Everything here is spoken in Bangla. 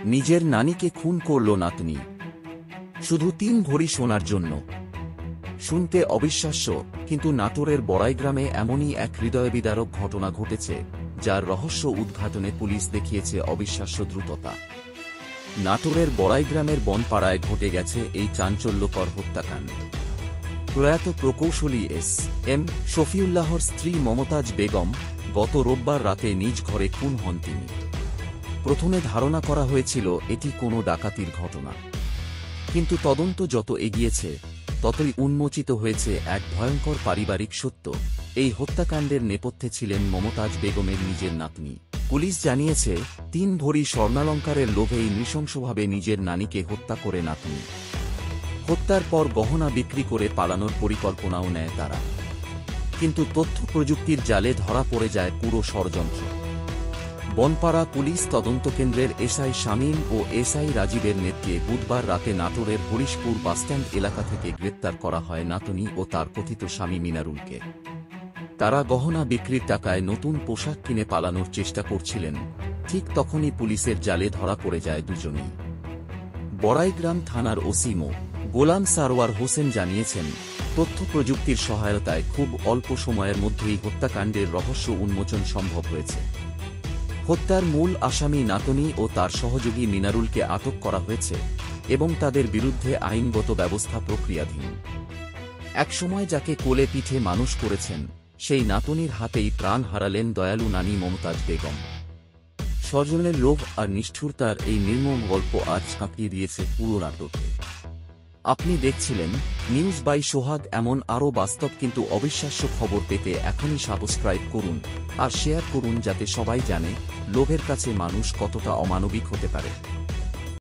নিজের নানিকে খুন করল নাতনি, শুধু ৩ ভরি সোনার জন্য। শুনতে অবিশ্বাস্য, কিন্তু নাটোরের বড়াই গ্রামে এমনই এক হৃদয়বিদারক ঘটনা ঘটেছে, যার রহস্য উদ্ঘাটনে পুলিশ দেখিয়েছে অবিশ্বাস্য দ্রুততা। নাটোরের বড়াই গ্রামের বনপাড়ায় ঘটে গেছে এই চাঞ্চল্যকর হত্যাকাণ্ড। প্রয়াত প্রকৌশলী এস.এম. শফিউল্লাহর স্ত্রী মমতাজ বেগম গত রোববার রাতে নিজ ঘরে খুন হন তিনি। প্রথমে ধারণা করা হয়েছিল এটি কোনো ডাকাতির ঘটনা, কিন্তু তদন্ত যত এগিয়েছে ততই উন্মোচিত হয়েছে এক ভয়ঙ্কর পারিবারিক সত্য। এই হত্যাকাণ্ডের নেপথ্যে ছিলেন মমতাজ বেগমের নিজের নাতনি। পুলিশ জানিয়েছে ৩ ভরি স্বর্ণালঙ্কারের লোভেই নৃশংসভাবে নিজের নানিকে হত্যা করে নাতনি। হত্যার পর গহনা বিক্রি করে পালানোর পরিকল্পনাও নেয় তারা, কিন্তু তথ্য প্রযুক্তির জালে ধরা পড়ে যায় পুরো ষড়যন্ত্র। বনপাড়া পুলিশ তদন্ত কেন্দ্রের এসআই শামীম ও এসআই রাজীবের নেতৃত্বে বুধবার রাতে নাটোরের হরিশপুর বাসস্ট্যান্ড এলাকা থেকে গ্রেপ্তার করা হয় নাতনি ও তার কথিত স্বামী মিনারুলকে। তারা গহনা বিক্রির টাকায় নতুন পোশাক কিনে পালানোর চেষ্টা করছিলেন, ঠিক তখনই পুলিশের জালে ধরা পড়ে যায় দুজনেই। বড়াইগ্রাম থানার ওসি মো. গোলাম সারওয়ার হোসেন জানিয়েছেন, তথ্য প্রযুক্তির সহায়তায় খুব অল্প সময়ের মধ্যেই হত্যাকাণ্ডের রহস্য উন্মোচন সম্ভব হয়েছে। হত্যার মূল আসামি নাতনি ও তার সহযোগী মিনারুলকে আটক করা হয়েছে এবং তাদের বিরুদ্ধে আইনগত ব্যবস্থা প্রক্রিয়াধীন। একসময় যাকে কোলে পিঠে মানুষ করেছেন, সেই নাতনির হাতেই প্রাণ হারালেন দয়ালু নানি মমতাজ বেগম। স্বজনের লোভ আর নিষ্ঠুরতার এই নির্মম গল্প আজ কাঁপিয়ে দিয়েছে পুরো নাটকে। আপনি দেখছিলেন নিউজ বাই সোহাগ। এমন আরও বাস্তব কিন্তু অবিশ্বাস্য খবর পেতে এখনই সাবস্ক্রাইব করুন আর শেয়ার করুন, যাতে সবাই জানে লোভের কাছে মানুষ কতটা অমানবিক হতে পারে।